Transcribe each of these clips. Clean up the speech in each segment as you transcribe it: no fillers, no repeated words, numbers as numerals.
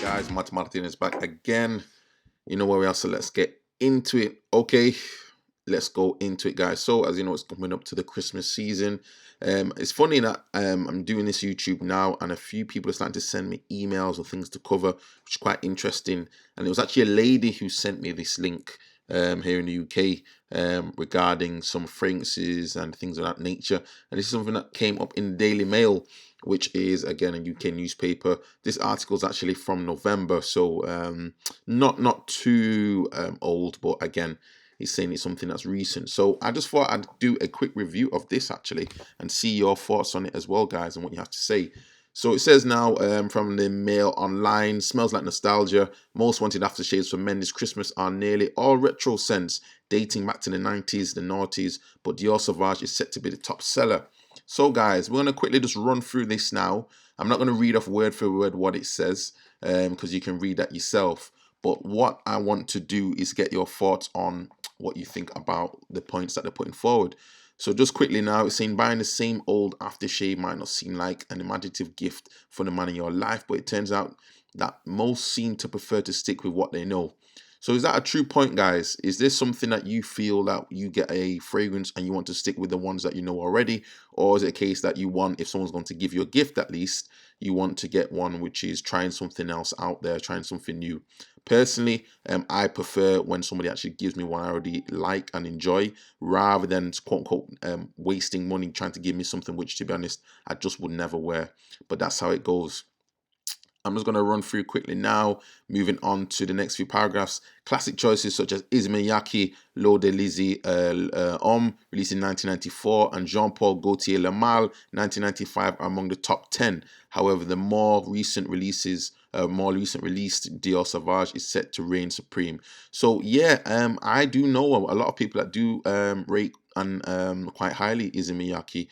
guys? Matt Martin is back again. You know where we are, so let's get into it. Okay, let's go into it, guys. So, as you know, it's coming up to the Christmas season. It's funny that I'm doing this YouTube now, and a few people are starting to send me emails or things to cover, which is quite interesting. And it was actually a lady who sent me this link here in the UK regarding some fragrances and things of that nature. And this is something that came up in the Daily Mail, which is again a UK newspaper. This article is actually from November, so not too old, but again, he's saying it's something that's recent. So I just thought I'd do a quick review of this actually and see your thoughts on it as well, guys, and what you have to say. So it says now from the Mail Online, smells like nostalgia. Most wanted aftershaves for men this Christmas are nearly all retro scents, dating back to the 90s, the noughties, but Dior Sauvage is set to be the top seller. So guys, we're going to quickly just run through this now. I'm not going to read off word for word what it says because you can read that yourself. But what I want to do is get your thoughts on what you think about the points that they're putting forward. So just quickly now, it's saying buying the same old aftershave might not seem like an imaginative gift for the man in your life, but it turns out that most seem to prefer to stick with what they know. So is that a true point, guys? Is this something that you feel that you get a fragrance and you want to stick with the ones that you know already? Or is it a case that you want, if someone's going to give you a gift at least, you want to get one which is trying something else out there, trying something new? Personally, I prefer when somebody actually gives me one I already like and enjoy, rather than quote unquote wasting money trying to give me something which, to be honest, I just would never wear. But that's how it goes. I'm just going to run through quickly now, moving on to the next few paragraphs. Classic choices such as Ismayaki, L'Eau de Lizzie Homme, released in 1994, and Jean-Paul Gaultier Le Male, 1995, are among the top 10. However, the more recent released Dior Sauvage is set to reign supreme. So yeah, I do know a lot of people that do rate and quite highly Issey Miyake.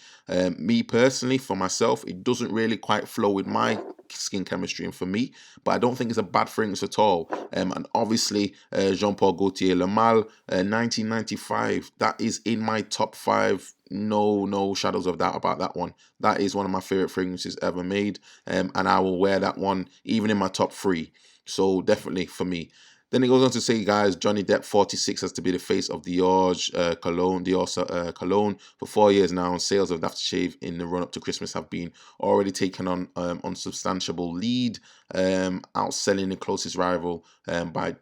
Me personally, for myself, it doesn't really quite flow with my skin chemistry and for me, but I don't think it's a bad fragrance at all. And obviously, Jean-Paul Gaultier Le Male, 1995, that is in my top 5. No shadows of doubt about that one. That is one of my favorite fragrances ever made, and I will wear that one even in my top 3. So definitely for me. Then it goes on to say, guys, Johnny Depp, 46, has to be the face of Dior Cologne for 4 years now. And sales of the aftershave in the run-up to Christmas have been already taken on unsubstantiable lead, outselling the closest rival by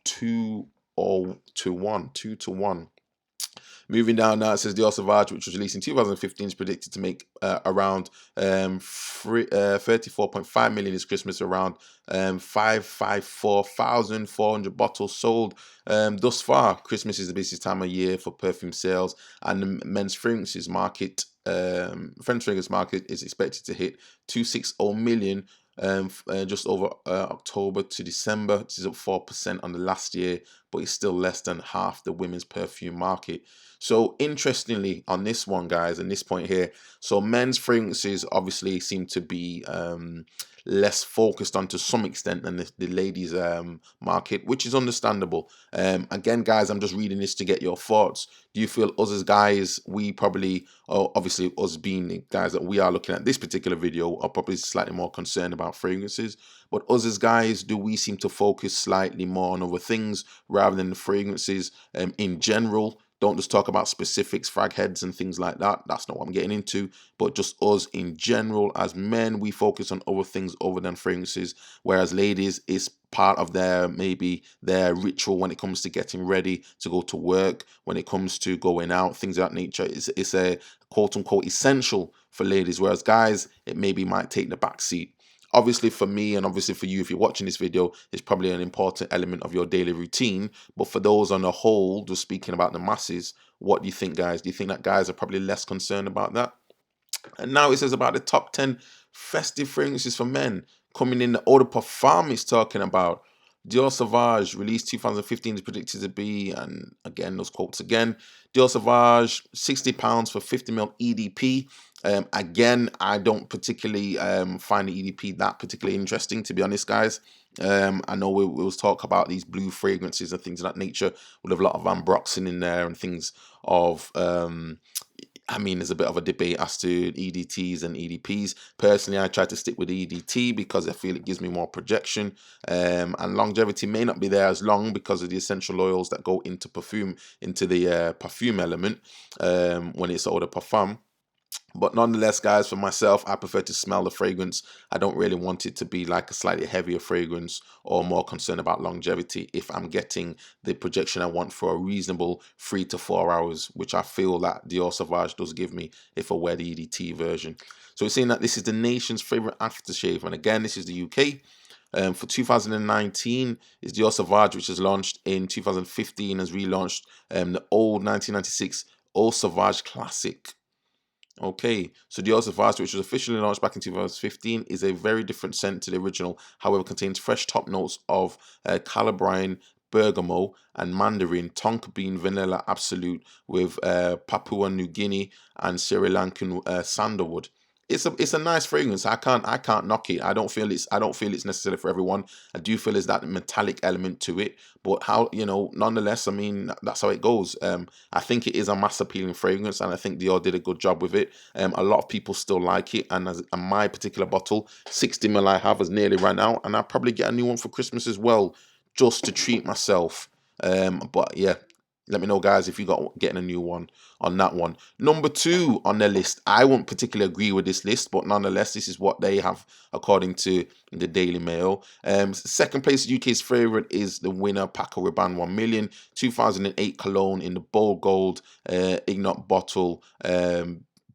2 to 1. Moving down now, it says Dior Sauvage, which was released in 2015, is predicted to make around 34.5 million this Christmas, around 554,400 bottles sold. Thus far, Christmas is the busiest time of year for perfume sales, and the men's fragrances market, French fragrance market, is expected to hit 260 million just over October to December. This is up 4% on the last year, but it's still less than half the women's perfume market. So interestingly, on this one, guys, and this point here, so men's fragrances obviously seem to be less focused on to some extent than the ladies market, which is understandable. Again, guys, I'm just reading this to get your thoughts. Do you feel us as guys, we probably, obviously us being the guys that we are looking at this particular video, are probably slightly more concerned about fragrances, but us as guys, do we seem to focus slightly more on other things rather than the fragrances in general? Don't just talk about specifics, frag heads and things like that. That's not what I'm getting into. But just us in general, as men, we focus on other things other than fragrances. Whereas ladies, it's part of maybe their ritual when it comes to getting ready to go to work, when it comes to going out, things of that nature. It's a quote unquote essential for ladies. Whereas guys, it maybe might take the back seat. Obviously for me, and obviously for you, if you're watching this video, it's probably an important element of your daily routine. But for those on the whole, just speaking about the masses, what do you think, guys? Do you think that guys are probably less concerned about that? And now it says about the top 10 festive fragrances for men coming in. The Eau de Parfum is talking about Dior Sauvage, released 2015, is predicted to be, and again, those quotes again, Dior Sauvage, £60 for 50ml EDP. Again, I don't particularly find the EDP that particularly interesting, to be honest, guys. I know we was talk about these blue fragrances and things of that nature with a lot of ambroxan in there and things of I mean, there's a bit of a debate as to EDTs and EDPs. Personally, I try to stick with EDT because I feel it gives me more projection, and longevity may not be there as long because of the essential oils that go into perfume, into the perfume element when it's eau de parfum. But nonetheless, guys, for myself, I prefer to smell the fragrance. I don't really want it to be like a slightly heavier fragrance or more concerned about longevity if I'm getting the projection I want for a reasonable 3 to 4 hours, which I feel that Dior Sauvage does give me if I wear the EDT version. So it's saying that this is the nation's favorite aftershave. And again, this is the UK. For 2019 is Dior Sauvage, which was launched in 2015, has relaunched the old 1996 Eau Sauvage Classic. Okay, so the Dior Sauvage, which was officially launched back in 2015, is a very different scent to the original. However, contains fresh top notes of calabrine, bergamot, and mandarin, tonka bean, vanilla absolute with Papua New Guinea and Sri Lankan sandalwood. It's a nice fragrance. I can't knock it. I don't feel it's necessary for everyone. I do feel there's that metallic element to it, but how nonetheless, I mean that's how it goes. I think it is a mass appealing fragrance, and I think Dior did a good job with it. A lot of people still like it, and my particular bottle, 60 ml I have, has nearly run out, and I'll probably get a new one for Christmas as well, just to treat myself. But yeah, let me know, guys, if you got getting a new one on that one. Number 2 on the list, I won't particularly agree with this list, but nonetheless, this is what they have according to the Daily Mail. Second place, UK's favorite, is the winner, Paco Rabanne 1 million 2008 cologne in the bold gold Ignat bottle.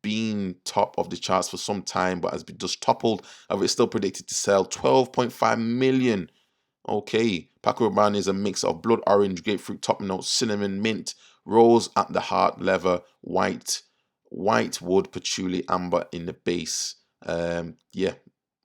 Been top of the charts for some time, but has been just toppled. However, it's still predicted to sell 12.5 million. Okay, Paco Rabanne is a mix of blood orange, grapefruit, top notes, cinnamon, mint, rose at the heart, leather, white wood, patchouli, amber in the base. Yeah,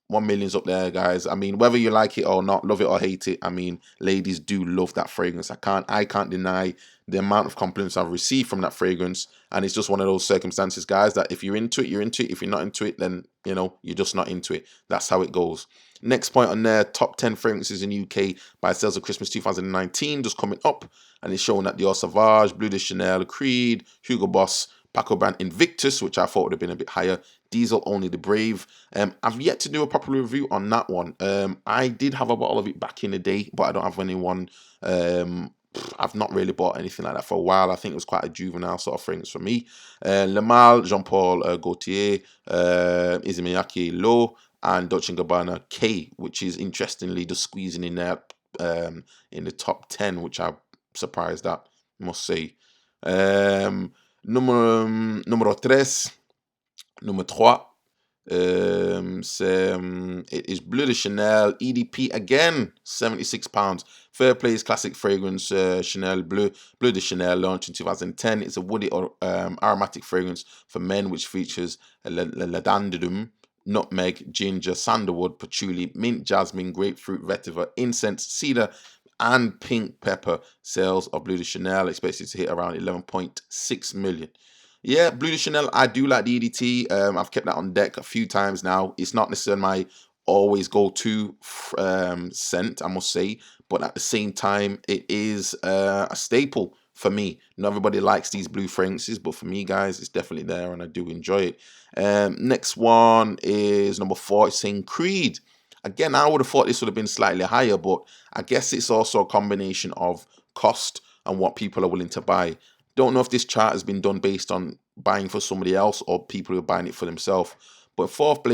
1 million's up there, guys. I mean, whether you like it or not, love it or hate it, I mean, ladies do love that fragrance. I can't deny the amount of compliments I've received from that fragrance, and it's just one of those circumstances, guys, that if you're into it, you're into it. If you're not into it, then you're just not into it. That's how it goes. Next point on there, top 10 fragrances in UK by sales of Christmas 2019, just coming up, and it's showing that Dior Sauvage, Bleu de Chanel, Creed, Hugo Boss, Paco Rabanne Invictus, which I thought would have been a bit higher, Diesel Only the Brave. I've yet to do a proper review on that one. I did have a bottle of it back in the day, but I don't have anyone. I've not really bought anything like that for a while. I think it was quite a juvenile sort of fragrance for me. Le Mal, Jean Paul Gaultier, Issey Miyake Low, and Dolce & Gabbana K, which is interestingly just squeezing in there in the top 10, which I'm surprised at, must say. Numero 3, number 3, it is Bleu de Chanel EDP again, £76. Third place, classic fragrance, Chanel Bleu de Chanel, launched in 2010. It's a woody or aromatic fragrance for men, which features ladandum, nutmeg, ginger, sandalwood, patchouli, mint, jasmine, grapefruit, vetiver, incense, cedar, and pink pepper. Sales of Bleu de Chanel expected to hit around 11.6 million. Yeah, Bleu de Chanel, I do like the EDT. I've kept that on deck a few times now. It's not necessarily my always go-to scent, I must say, but at the same time, it is a staple for me. Not everybody likes these blue fragrances, but for me, guys, it's definitely there, and I do enjoy it. Next one is number 4. It's saying Creed. Again, I would have thought this would have been slightly higher, but I guess it's also a combination of cost and what people are willing to buy. Don't know if this chart has been done based on buying for somebody else or people who are buying it for themselves. But fourth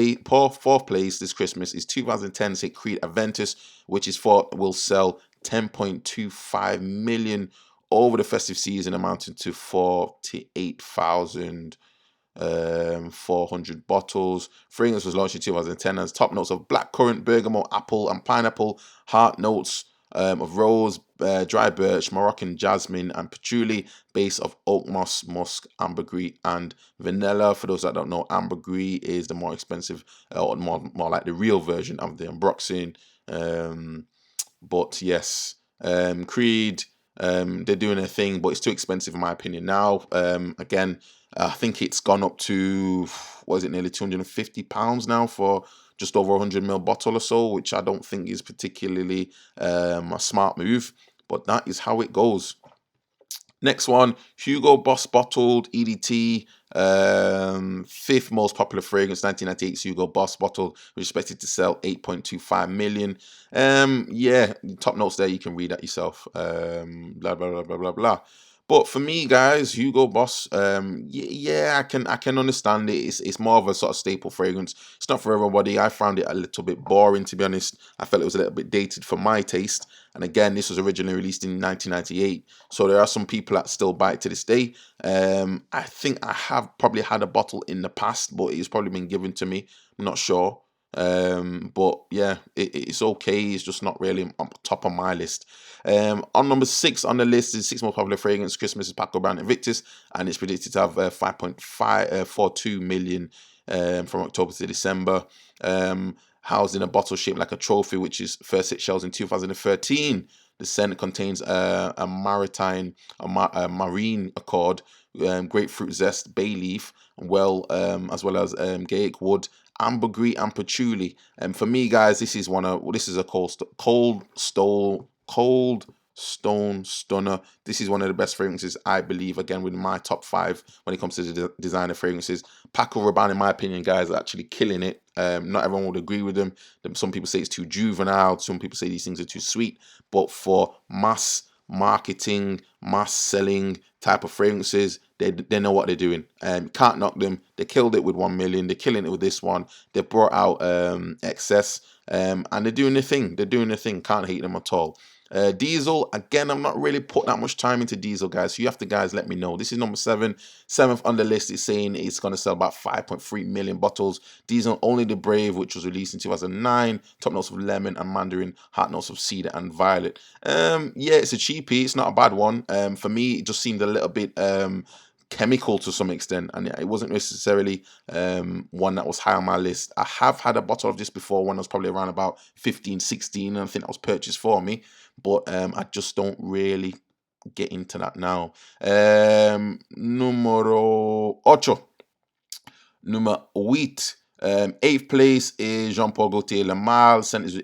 place this Christmas is 2010's hit Creed Aventus, which is thought will sell 10.25 million over the festive season, amounting to 48,400 bottles. Fragrance was launched in 2010 as top notes of blackcurrant, bergamot, apple, and pineapple. Heart notes of rose, dry birch, Moroccan jasmine, and patchouli. Base of oak moss, musk, ambergris, and vanilla. For those that don't know, ambergris is the more expensive, or more like the real version of the ambroxan. But yes, Creed, they're doing their thing, but it's too expensive in my opinion now. Again, I think it's gone up to, what is it, nearly £250 now for just over 100ml bottle or so, which I don't think is particularly a smart move, but that is how it goes. Next one, Hugo Boss bottled EDT, Fifth most popular fragrance, 1998 Hugo Boss bottle, was expected to sell 8.25 million. Yeah, top notes there, you can read that yourself. Blah blah blah blah blah blah. But for me, guys, Hugo Boss, yeah, I can understand it. It's more of a sort of staple fragrance. It's not for everybody. I found it a little bit boring, to be honest. I felt it was a little bit dated for my taste. And again, this was originally released in 1998, so there are some people that still buy it to this day. I think I have probably had a bottle in the past, but it's probably been given to me. I'm not sure. But yeah, it's okay. It's just not really on top of my list. On number 6 on the list is 6 most popular fragrance. Christmas is Paco Rabanne Invictus, and it's predicted to have 5.42 million from October to December. Housed in a bottle shaped like a trophy, which is first hit shelves in 2013. The scent contains a marine accord, grapefruit zest, bay leaf, as well as gaelic wood, ambergris, and patchouli. And for me, guys, this is a cold stone stunner. This is one of the best fragrances, I believe, again, within my top 5 when it comes to the designer fragrances. Paco Rabanne, in my opinion, guys, are actually killing it. Not everyone would agree with them. Some people say it's too juvenile. Some people say these things are too sweet. But for mass marketing, mass selling type of fragrances, they know what they're doing. Can't knock them. They killed it with 1 million. They're killing it with this one. They brought out Excess, and they're doing the thing. They're doing the thing. Can't hate them at all. Diesel, again, I'm not really put that much time into Diesel, guys, so you have to, guys, let me know. This is number 7. 7th on the list is saying it's going to sell about 5.3 million bottles. Diesel Only the Brave, which was released in 2009. Top notes of lemon and mandarin, heart notes of cedar and violet. Yeah, it's a cheapie. It's not a bad one. For me, it just seemed a little bit chemical to some extent, and it wasn't necessarily one that was high on my list. I have had a bottle of this before when I was probably around about 15, 16, and I think that was purchased for me, but I just don't really get into that now. Numero 8. Number 8. 8th place is Jean Paul Gaultier Le Male. Scent is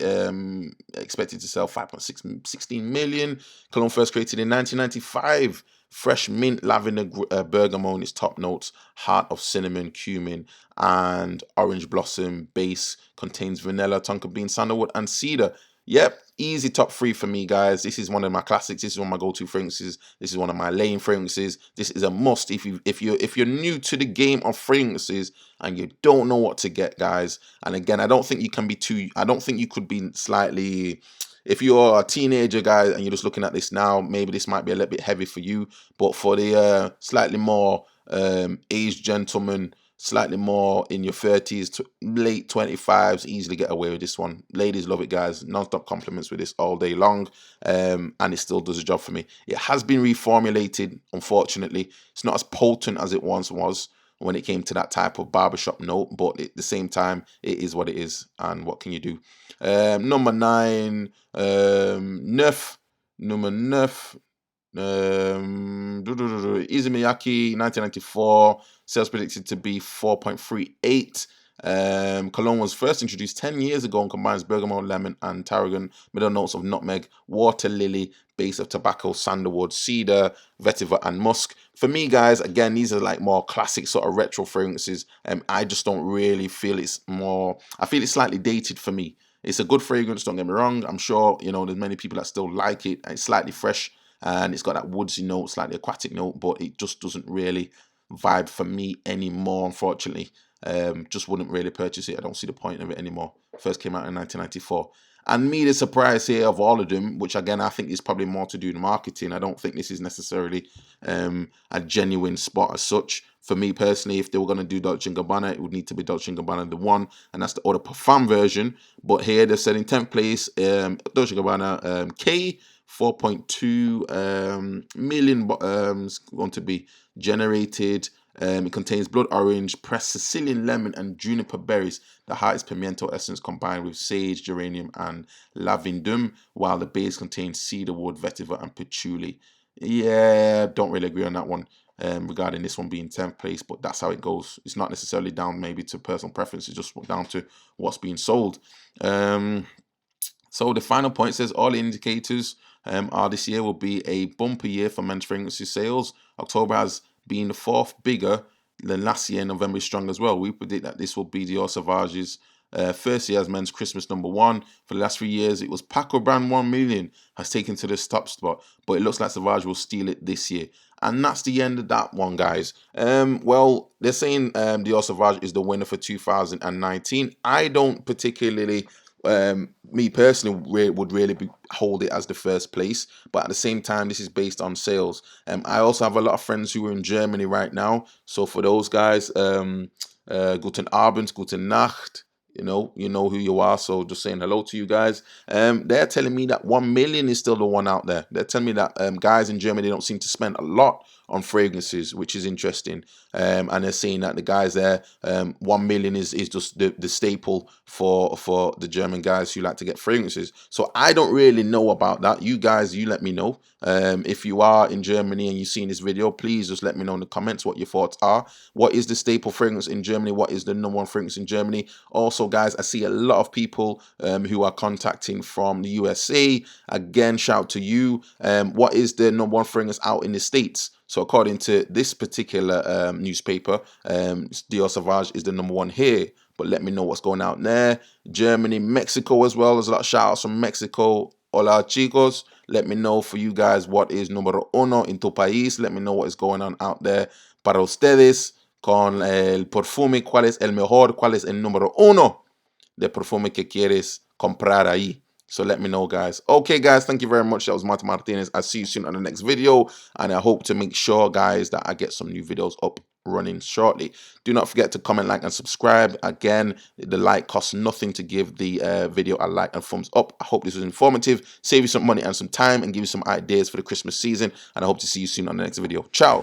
expected to sell 5.16 million. Cologne first created in 1995. Fresh mint, lavender, bergamot in its top notes. Heart of cinnamon, cumin, and orange blossom. Base contains vanilla, tonka bean, sandalwood, and cedar. Yep, easy top 3 for me, guys. This is one of my classics. This is one of my go-to fragrances. This is one of my lane fragrances. This is a must if you're new to the game of fragrances and you don't know what to get, guys. And again, I don't think you could be slightly. If you're a teenager, guys, and you're just looking at this now, maybe this might be a little bit heavy for you. But for the slightly more aged gentleman, slightly more in your 30s to late 25s, easily get away with this one. Ladies love it, guys. Non-stop compliments with this all day long, and it still does the job for me. It has been reformulated, unfortunately. It's not as potent as it once was when it came to that type of barbershop note, but at the same time, it is what it is, and what can you do? Number 9, Neuf. Number 9. Izumiyaki, 1994. Sales predicted to be 4.38. Cologne was first introduced 10 years ago and combines bergamot, lemon, and tarragon. Middle notes of nutmeg, water lily, base of tobacco, sandalwood, cedar, vetiver, and musk. For me, guys, again, these are like more classic sort of retro fragrances. I just don't really feel I feel it's slightly dated for me. It's a good fragrance, don't get me wrong. I'm sure, there's many people that still like it. It's slightly fresh and it's got that woodsy note, slightly aquatic note, but it just doesn't really vibe for me anymore, unfortunately. Just wouldn't really purchase it. I don't see the point of it anymore. First came out in 1994. And me, the surprise here of all of them, which again I think is probably more to do with marketing. I don't think this is necessarily a genuine spot as such. For me personally, if they were going to do Dolce & Gabbana, it would need to be Dolce & Gabbana the one, and that's the Eau de Parfum version. But here they're said in 10th place, Dolce & Gabbana K, 4.2 million going to be generated. It contains blood orange, pressed Sicilian lemon, and juniper berries. The heart is pimiento essence combined with sage, geranium, and lavandum, while the base contains cedarwood, vetiver, and patchouli. Yeah, don't really agree on that one regarding this one being 10th place, but that's how it goes. It's not necessarily down maybe to personal preference, it's just down to what's being sold. So the final point says all indicators are this year will be a bumper year for men's fragrances sales. October has been the 4th bigger last year, November is strong as well. We predict that this will be Dior Sauvage's first year as men's Christmas #1. For the last 3 years, it was Paco Rabanne 1 million has taken to this top spot, but it looks like Sauvage will steal it this year. And that's the end of that one, guys. Well, they're saying Dior Sauvage is the winner for 2019. I don't particularly, me personally, would really hold it as the first place. But at the same time, this is based on sales. I also have a lot of friends who are in Germany right now. So for those guys, Guten Abend, Guten Nacht. You know who you are, so just saying hello to you guys. They're telling me that 1 million is still the one out there. They're telling me that guys in Germany don't seem to spend a lot on fragrances, which is interesting. And they're saying that the guys there, 1 million is just the staple for the German guys who like to get fragrances. So I don't really know about that. You guys, you let me know. If you are in Germany and you've seen this video, please just let me know in the comments what your thoughts are. What is the staple fragrance in Germany? What is the #1 fragrance in Germany? Also, guys, I see a lot of people who are contacting from the USA. Again, shout out to you. What is the #1 fragrance out in the States? So according to this particular newspaper, Dior Sauvage is the #1 here. But let me know what's going out there. Germany, Mexico as well. There's a lot of shout outs from Mexico. Hola, chicos. Let me know for you guys what is número uno en tu país. Let me know what is going on out there para ustedes con el perfume. ¿Cuál es el mejor? ¿Cuál es el número uno de perfume que quieres comprar ahí? So let me know, guys. Okay, guys, thank you very much. That was Martin Martinez. I'll see you soon on the next video. And I hope to make sure, guys, that I get some new videos up running shortly. Do not forget to comment, like, and subscribe. Again, the like costs nothing to give the video a like and thumbs up. I hope this was informative, save you some money and some time, and give you some ideas for the Christmas season. And I hope to see you soon on the next video. Ciao.